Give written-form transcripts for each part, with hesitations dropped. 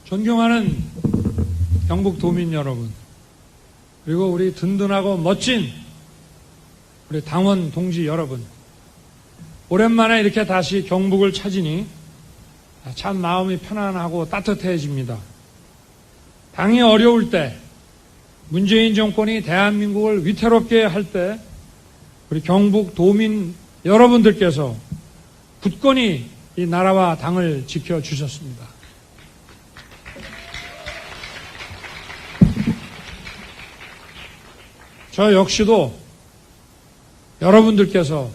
존경하는 경북도민 여러분, 그리고 우리 든든하고 멋진 우리 당원 동지 여러분, 오랜만에 이렇게 다시 경북을 찾으니 참 마음이 편안하고 따뜻해집니다. 당이 어려울 때, 문재인 정권이 대한민국을 위태롭게 할 때 우리 경북도민 여러분들께서 굳건히 이 나라와 당을 지켜주셨습니다. 저 역시도 여러분들께서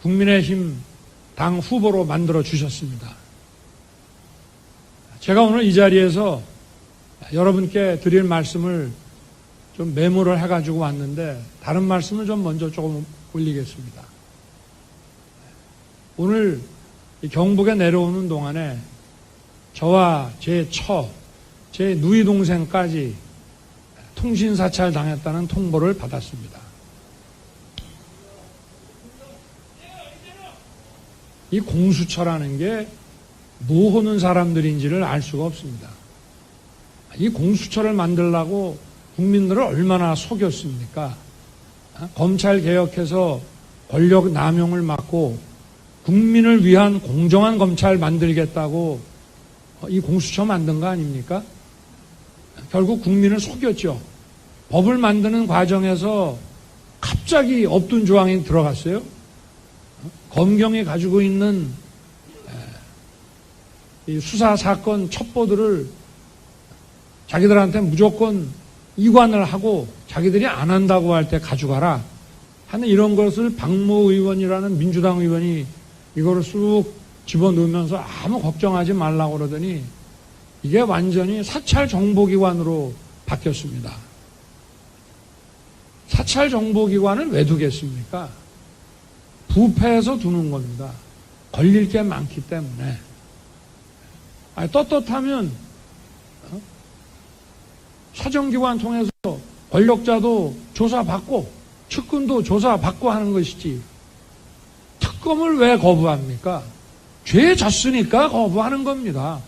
국민의힘 당 후보로 만들어 주셨습니다. 제가 오늘 이 자리에서 여러분께 드릴 말씀을 좀 메모를 해가지고 왔는데, 다른 말씀을 좀 먼저 조금 올리겠습니다. 오늘 경북에 내려오는 동안에 저와 제 누이 동생까지 통신사찰 당했다는 통보를 받았습니다. 이 공수처라는 게 뭐 하는 사람들인지를 알 수가 없습니다. 이 공수처를 만들려고 국민들을 얼마나 속였습니까? 검찰 개혁해서 권력 남용을 막고 국민을 위한 공정한 검찰 만들겠다고 이 공수처 만든 거 아닙니까? 결국 국민을 속였죠. 법을 만드는 과정에서 갑자기 없던 조항이 들어갔어요. 검경이 가지고 있는 이 수사 사건 첩보들을 자기들한테 무조건 이관을 하고 자기들이 안 한다고 할 때 가져가라 하는 이런 것을 박모 의원이라는 민주당 의원이 이거를 쑥 집어넣으면서 아무 걱정하지 말라고 그러더니 이게 완전히 사찰 정보기관으로 바뀌었습니다. 사찰 정보기관을 왜 두겠습니까? 부패해서 두는 겁니다. 걸릴 게 많기 때문에. 떳떳하면 사정기관 통해서 권력자도 조사받고 측근도 조사받고 하는 것이지, 특검을 왜 거부합니까? 죄 졌으니까 거부하는 겁니다.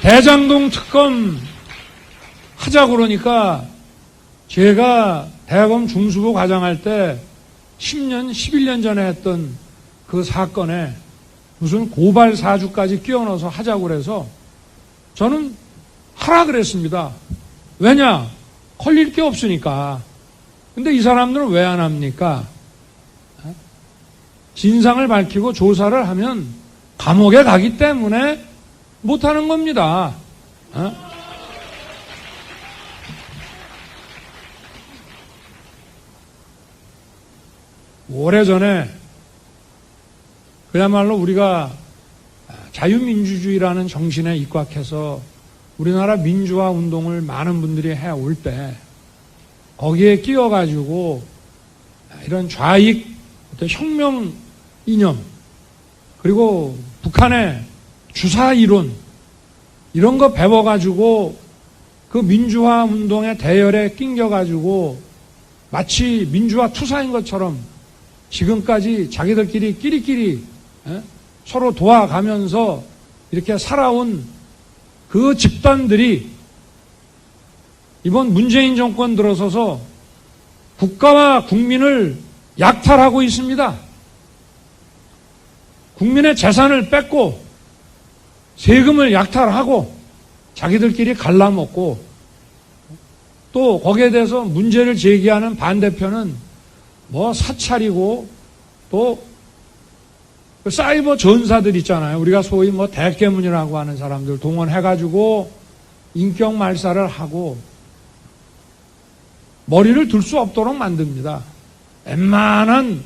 대장동 특검 하자고 그러니까 제가 대검 중수부 과장할 때 10년, 11년 전에 했던 그 사건에 무슨 고발 사주까지 끼워 넣어서 하자고 그래서 저는 하라 그랬습니다. 왜냐? 걸릴 게 없으니까. 근데 이 사람들은 왜 안 합니까? 진상을 밝히고 조사를 하면 감옥에 가기 때문에 못하는 겁니다. 오래전에 그야말로 우리가 자유민주주의라는 정신에 입각해서 우리나라 민주화 운동을 많은 분들이 해올 때 거기에 끼어가지고 이런 좌익 혁명 이념, 그리고 북한의 주사 이론 이런 거 배워가지고 그 민주화 운동의 대열에 낑겨가지고 마치 민주화 투사인 것처럼 지금까지 자기들끼리 끼리끼리 서로 도와가면서 이렇게 살아온 그 집단들이 이번 문재인 정권 들어서서 국가와 국민을 약탈하고 있습니다. 국민의 재산을 뺏고 세금을 약탈하고 자기들끼리 갈라먹고, 또 거기에 대해서 문제를 제기하는 반대편은 뭐 사찰이고 또 사이버 전사들 있잖아요. 우리가 소위 뭐 대깨문이라고 하는 사람들 동원해가지고 인격 말살을 하고 머리를 들 수 없도록 만듭니다. 웬만한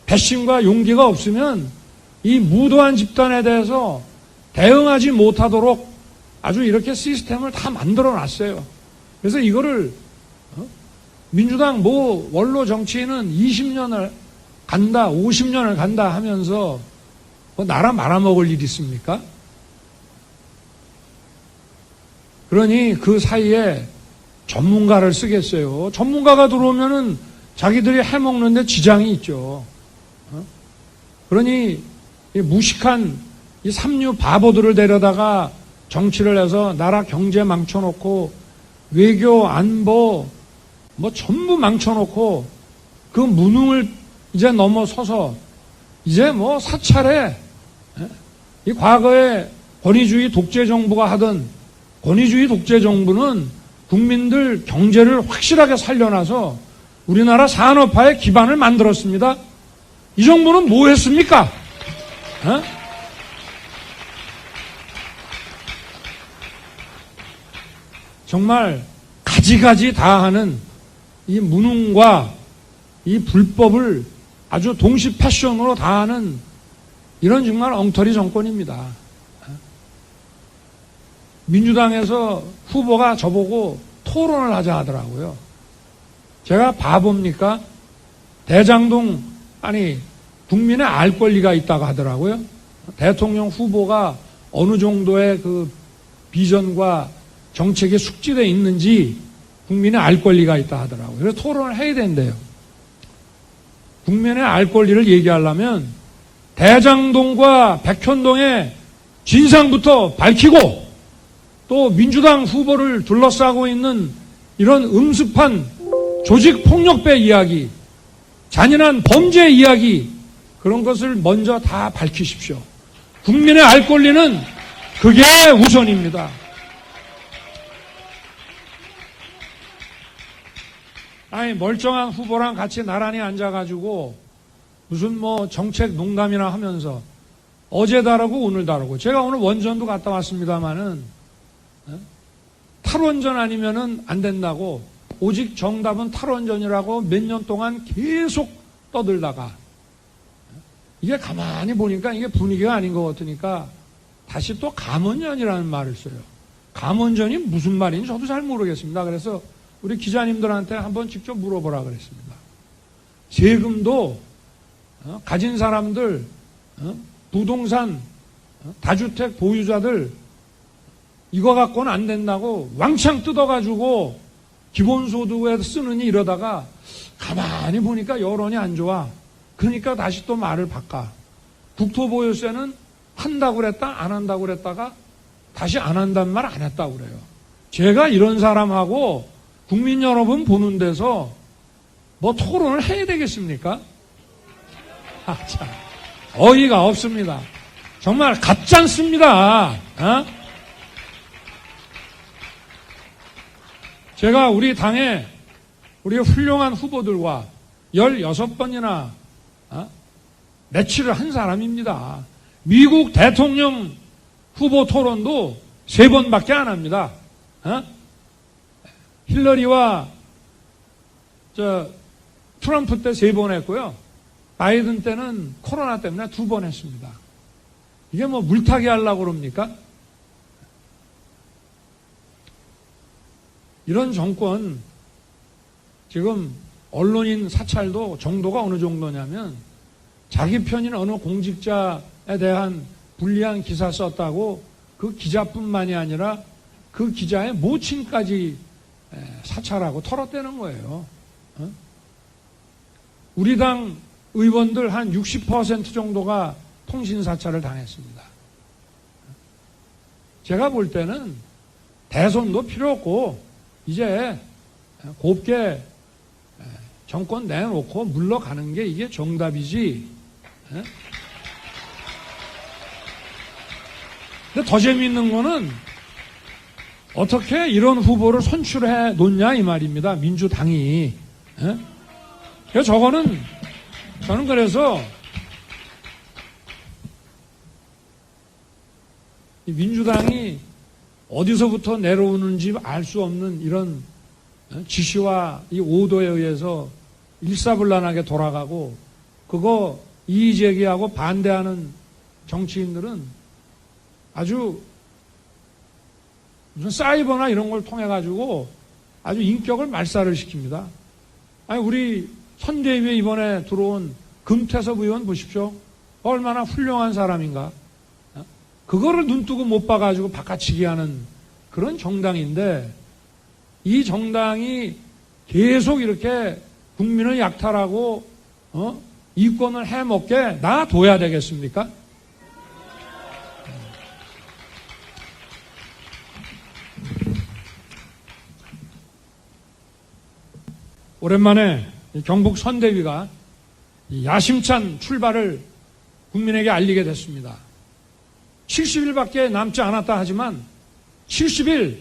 배심과 용기가 없으면 이 무도한 집단에 대해서 대응하지 못하도록 아주 이렇게 시스템을 다 만들어 놨어요. 그래서 이거를 민주당 뭐 원로 정치인은 20년을 간다, 50년을 간다 하면서 뭐 나라 말아먹을 일 있습니까? 그러니 그 사이에 전문가를 쓰겠어요. 전문가가 들어오면은 자기들이 해먹는데 지장이 있죠. 그러니 무식한 이 삼류 바보들을 데려다가 정치를 해서 나라 경제 망쳐놓고 외교 안보 뭐 전부 망쳐놓고 그 무능을 이제 넘어서서 이제 뭐 사찰에 이 과거에 권위주의 독재 정부가 하던 권위주의 독재 정부는 국민들 경제를 확실하게 살려놔서 우리나라 산업화의 기반을 만들었습니다. 이 정부는 뭐 했습니까? 정말 가지가지 다 하는 이 무능과 이 불법을 아주 동시 패션으로 다 하는 이런 정말 엉터리 정권입니다. 민주당에서 후보가 저보고 토론을 하자 하더라고요. 제가 바보입니까? 대장동, 아니, 국민의 알 권리가 있다고 하더라고요. 대통령 후보가 어느 정도의 그 비전과 정책에 숙지되어 있는지 국민의 알 권리가 있다 하더라고요. 그래서 토론을 해야 된대요. 국민의 알 권리를 얘기하려면 대장동과 백현동의 진상부터 밝히고 또 민주당 후보를 둘러싸고 있는 이런 음습한 조직폭력배 이야기, 잔인한 범죄 이야기, 그런 것을 먼저 다 밝히십시오. 국민의 알 권리는 그게 우선입니다. 아니, 멀쩡한 후보랑 같이 나란히 앉아가지고 무슨 뭐 정책 농담이나 하면서 어제 다르고 오늘 다르고, 제가 오늘 원전도 갔다 왔습니다마는 탈원전 아니면은 안 된다고, 오직 정답은 탈원전이라고 몇 년 동안 계속 떠들다가 이게 가만히 보니까 이게 분위기가 아닌 것 같으니까 다시 또 감원전이라는 말을 써요. 감원전이 무슨 말인지 저도 잘 모르겠습니다. 그래서 우리 기자님들한테 한번 직접 물어보라 그랬습니다. 세금도 가진 사람들, 부동산, 다주택 보유자들 이거 갖고는 안 된다고 왕창 뜯어가지고 기본소득에 쓰느니 이러다가 가만히 보니까 여론이 안 좋아. 그러니까 다시 또 말을 바꿔. 국토보유세는 한다고 그랬다 안 한다고 그랬다가 다시 안 한다는 말 안 했다고 그래요. 제가 이런 사람하고 국민 여러분 보는 데서 뭐 토론을 해야 되겠습니까? 아, 참. 어이가 없습니다. 정말 가짠습니다. 제가 우리 당에 우리 훌륭한 후보들과 16번이나 매치를 한 사람입니다. 미국 대통령 후보 토론도 3번밖에 안 합니다. 힐러리와 트럼프 때 3번 했고요. 바이든 때는 코로나 때문에 2번 했습니다. 이게 뭐 물타기 하려고 그럽니까? 이런 정권, 지금 언론인 사찰도 정도가 어느 정도냐면 자기 편인 어느 공직자에 대한 불리한 기사 썼다고 그 기자뿐만이 아니라 그 기자의 모친까지 사찰하고 털어대는 거예요. 우리 당 의원들 한 60% 정도가 통신 사찰을 당했습니다. 제가 볼 때는 대선도 필요 없고 이제 곱게 정권 내놓고 물러가는 게 이게 정답이지. 근데 더 재미있는 거는 어떻게 이런 후보를 선출해 놓냐 이 말입니다. 민주당이. 그래서 저는 그래서 민주당이 어디서부터 내려오는지 알 수 없는 이런 지시와 이 오도에 의해서 일사불란하게 돌아가고, 그거 이의제기하고 반대하는 정치인들은 아주 무슨 사이버나 이런 걸 통해 가지고 아주 인격을 말살을 시킵니다. 아니, 우리 선대위에 이번에 들어온 금태섭 의원 보십시오. 얼마나 훌륭한 사람인가. 그거를 눈뜨고 못 봐가지고 바꿔치기 하는 그런 정당인데, 이 정당이 계속 이렇게 국민을 약탈하고 이권을 해먹게 놔둬야 되겠습니까? 오랜만에 경북 선대위가 야심찬 출발을 국민에게 알리게 됐습니다. 70일밖에 남지 않았다 하지만 70일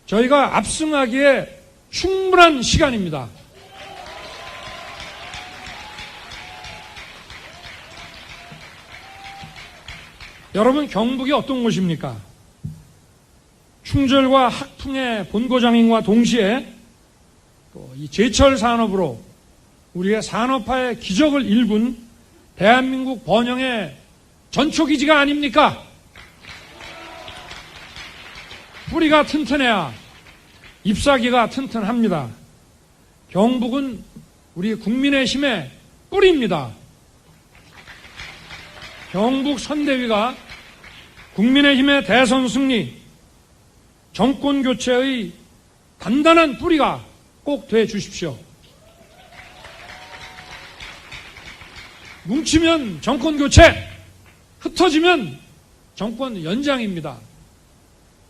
저희가 압승하기에 충분한 시간입니다. 여러분, 경북이 어떤 곳입니까? 충절과 학풍의 본고장인과 동시에 또 이 제철 산업으로 우리의 산업화의 기적을 일군 대한민국 번영의 전초기지가 아닙니까? 뿌리가 튼튼해야 잎사귀가 튼튼합니다. 경북은 우리 국민의 힘의 뿌리입니다. 경북 선대위가 국민의힘의 대선 승리, 정권 교체의 단단한 뿌리가 꼭 돼 주십시오. 뭉치면 정권 교체, 흩어지면 정권 연장입니다.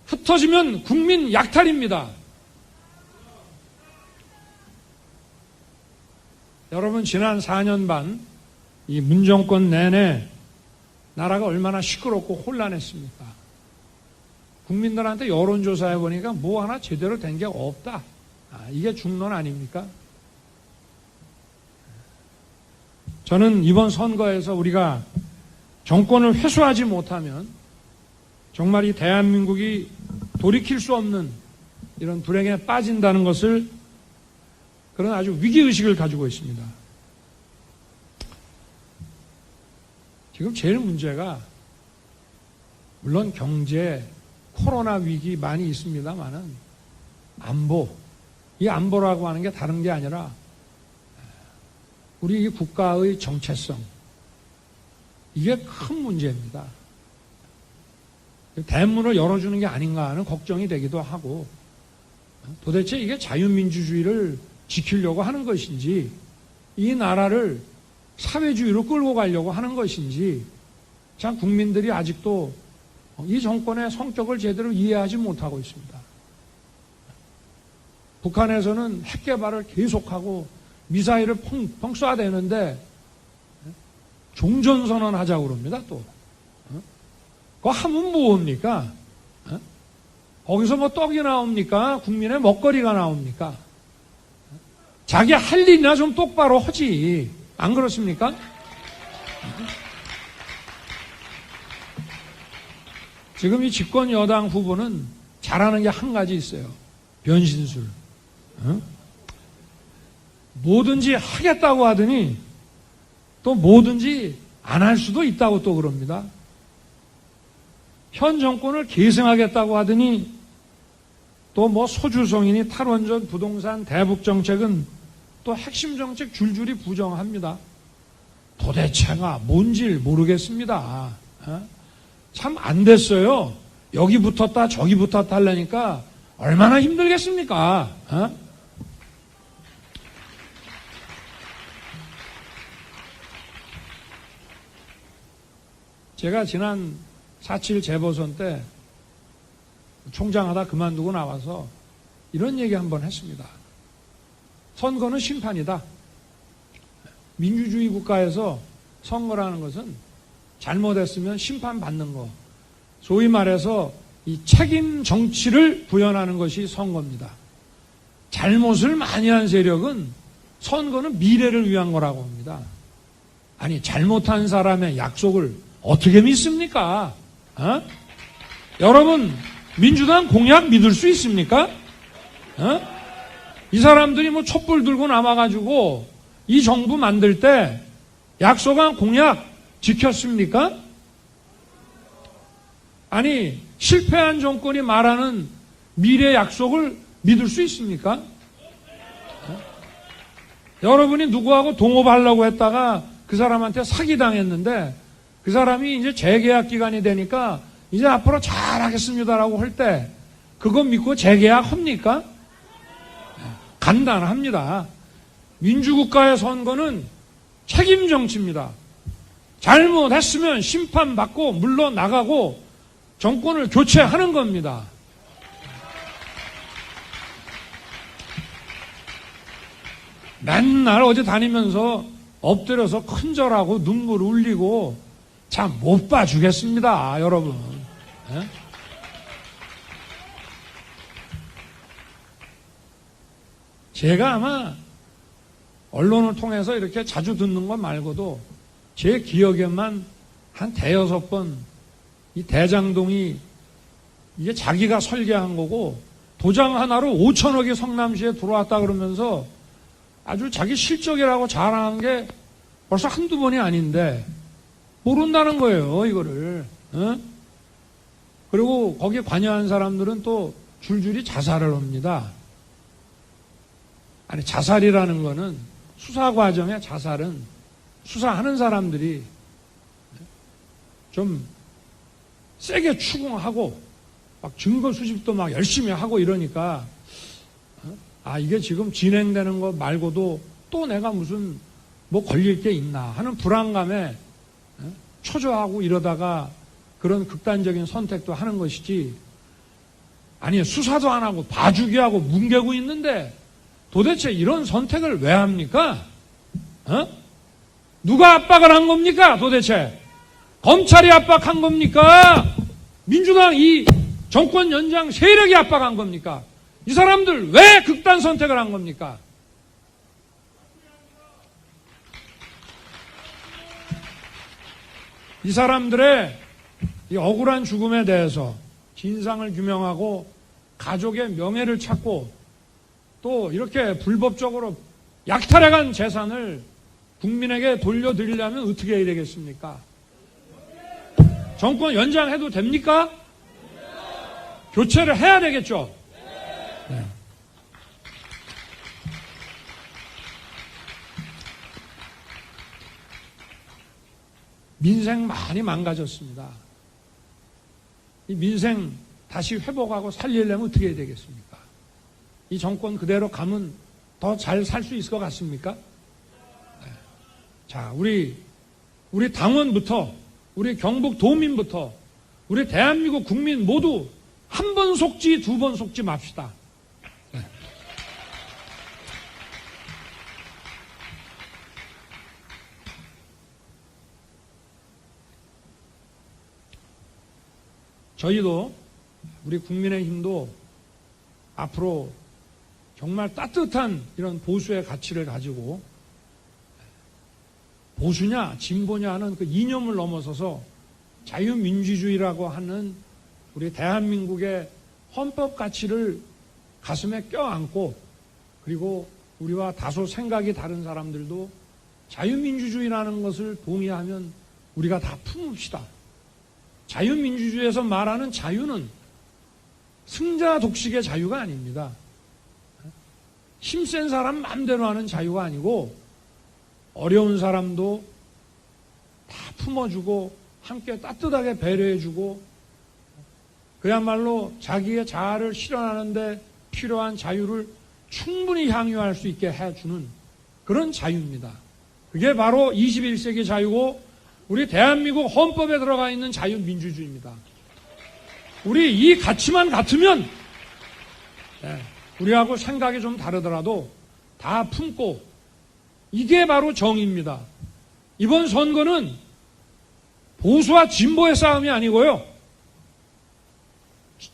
흩어지면 국민 약탈입니다. 여러분, 지난 4년 반 이 문정권 내내 나라가 얼마나 시끄럽고 혼란했습니까? 국민들한테 여론조사해 보니까 뭐 하나 제대로 된 게 없다. 이게 중론 아닙니까? 저는 이번 선거에서 우리가 정권을 회수하지 못하면 정말 이 대한민국이 돌이킬 수 없는 이런 불행에 빠진다는 것을, 그런 아주 위기의식을 가지고 있습니다. 지금 제일 문제가 물론 경제, 코로나 위기 많이 있습니다만은 안보, 이 안보라고 하는 게 다른 게 아니라 우리 이 국가의 정체성, 이게 큰 문제입니다. 대문을 열어주는 게 아닌가 하는 걱정이 되기도 하고, 도대체 이게 자유민주주의를 지키려고 하는 것인지 이 나라를 사회주의로 끌고 가려고 하는 것인지 참 국민들이 아직도 이 정권의 성격을 제대로 이해하지 못하고 있습니다. 북한에서는 핵 개발을 계속하고 미사일을 펑펑 쏴대는데 종전선언 하자고 그럽니다. 또 그거 하면 뭐합니까? 거기서 뭐 떡이 나옵니까? 국민의 먹거리가 나옵니까? 자기 할 일이나 좀 똑바로 하지. 안 그렇습니까? 지금 이 집권 여당 후보는 잘하는 게 한 가지 있어요. 변신술. 뭐든지 하겠다고 하더니 또 뭐든지 안 할 수도 있다고 또 그럽니다. 현 정권을 계승하겠다고 하더니 또 뭐 소주성이니 탈원전, 부동산, 대북 정책은 또 핵심 정책 줄줄이 부정합니다. 도대체가 뭔지 모르겠습니다. 참 안 됐어요. 여기 붙었다 저기 붙었다 하려니까 얼마나 힘들겠습니까? 제가 지난 4.7 재보선 때 총장하다 그만두고 나와서 이런 얘기 한번 했습니다. 선거는 심판이다. 민주주의 국가에서 선거라는 것은 잘못했으면 심판받는 거, 소위 말해서 이 책임 정치를 구현하는 것이 선거입니다. 잘못을 많이 한 세력은 선거는 미래를 위한 거라고 합니다. 아니, 잘못한 사람의 약속을 어떻게 믿습니까? 여러분, 민주당 공약 믿을 수 있습니까? 이 사람들이 뭐 촛불 들고 남아가지고 이 정부 만들 때 약속한 공약 지켰습니까? 아니, 실패한 정권이 말하는 미래 약속을 믿을 수 있습니까? 여러분이 누구하고 동업하려고 했다가 그 사람한테 사기당했는데 그 사람이 이제 재계약 기간이 되니까 이제 앞으로 잘하겠습니다라고 할 때 그거 믿고 재계약 합니까? 간단합니다. 민주국가의 선거는 책임 정치입니다. 잘못했으면 심판받고 물러나가고 정권을 교체하는 겁니다. 맨날 어디 다니면서 엎드려서 큰절하고 눈물 흘리고 참 못 봐주겠습니다, 여러분. 예? 제가 아마 언론을 통해서 이렇게 자주 듣는 것 말고도 제 기억에만 한 대여섯 번 이 대장동이 이게 자기가 설계한 거고 도장 하나로 5천억이 성남시에 들어왔다 그러면서 아주 자기 실적이라고 자랑한 게 벌써 한두 번이 아닌데 모른다는 거예요, 이거를. 어? 그리고 거기에 관여한 사람들은 또 줄줄이 자살을 합니다. 아니, 자살이라는 거는 수사 과정의 자살은 수사하는 사람들이 좀 세게 추궁하고 막 증거 수집도 막 열심히 하고 이러니까 이게 지금 진행되는 거 말고도 또 내가 무슨 뭐 걸릴 게 있나 하는 불안감에 초조하고 이러다가 그런 극단적인 선택도 하는 것이지, 아니 수사도 안 하고 봐주기 하고 뭉개고 있는데 도대체 이런 선택을 왜 합니까? 누가 압박을 한 겁니까 도대체? 검찰이 압박한 겁니까? 민주당 이 정권 연장 세력이 압박한 겁니까? 이 사람들 왜 극단 선택을 한 겁니까? 이 사람들의 이 억울한 죽음에 대해서 진상을 규명하고 가족의 명예를 찾고 또 이렇게 불법적으로 약탈해간 재산을 국민에게 돌려드리려면 어떻게 해야 되겠습니까? 정권 연장해도 됩니까? 교체를 해야 되겠죠? 네. 민생 많이 망가졌습니다. 이 민생 다시 회복하고 살리려면 어떻게 해야 되겠습니까? 이 정권 그대로 가면 더 잘 살 수 있을 것 같습니까? 네. 자, 우리 당원부터, 우리 경북 도민부터, 우리 대한민국 국민 모두 한 번 속지 두 번 속지 맙시다. 네. 저희도 우리 국민의힘도 앞으로 정말 따뜻한 이런 보수의 가치를 가지고 보수냐 진보냐 하는 그 이념을 넘어서서 자유민주주의라고 하는 우리 대한민국의 헌법 가치를 가슴에 껴안고, 그리고 우리와 다소 생각이 다른 사람들도 자유민주주의라는 것을 동의하면 우리가 다 품읍시다. 자유민주주의에서 말하는 자유는 승자 독식의 자유가 아닙니다. 힘센 사람 마음대로 하는 자유가 아니고 어려운 사람도 다 품어주고 함께 따뜻하게 배려해주고 그야말로 자기의 자아를 실현하는데 필요한 자유를 충분히 향유할 수 있게 해주는 그런 자유입니다. 그게 바로 21세기 자유고 우리 대한민국 헌법에 들어가 있는 자유민주주의입니다. 우리 이 가치만 같으면 우리하고 생각이 좀 다르더라도 다 품고, 이게 바로 정의입니다. 이번 선거는 보수와 진보의 싸움이 아니고요,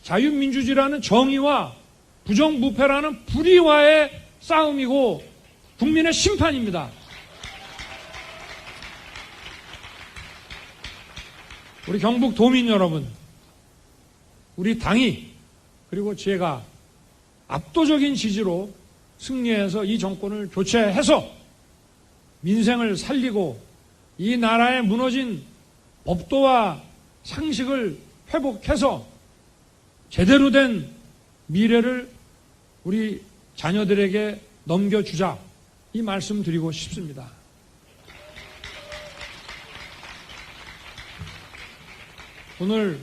자유민주주의라는 정의와 부정부패라는 불의와의 싸움이고 국민의 심판입니다. 우리 경북 도민 여러분, 우리 당이 그리고 제가 압도적인 지지로 승리해서 이 정권을 교체해서 민생을 살리고 이 나라의 무너진 법도와 상식을 회복해서 제대로 된 미래를 우리 자녀들에게 넘겨주자, 이 말씀 드리고 싶습니다. 오늘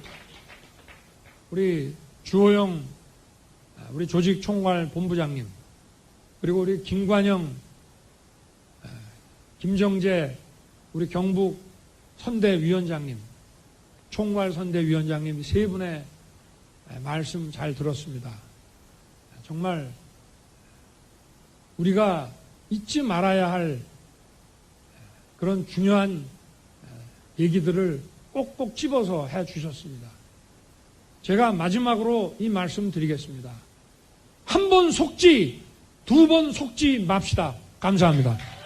우리 주호영 우리 조직총괄 본부장님, 그리고 우리 김관영, 김정재 우리 경북 선대위원장님, 총괄 선대위원장님 세 분의 말씀 잘 들었습니다. 정말 우리가 잊지 말아야 할 그런 중요한 얘기들을 꼭꼭 집어서 해 주셨습니다. 제가 마지막으로 이 말씀 드리겠습니다. 한 번 속지, 두 번 속지 맙시다. 감사합니다.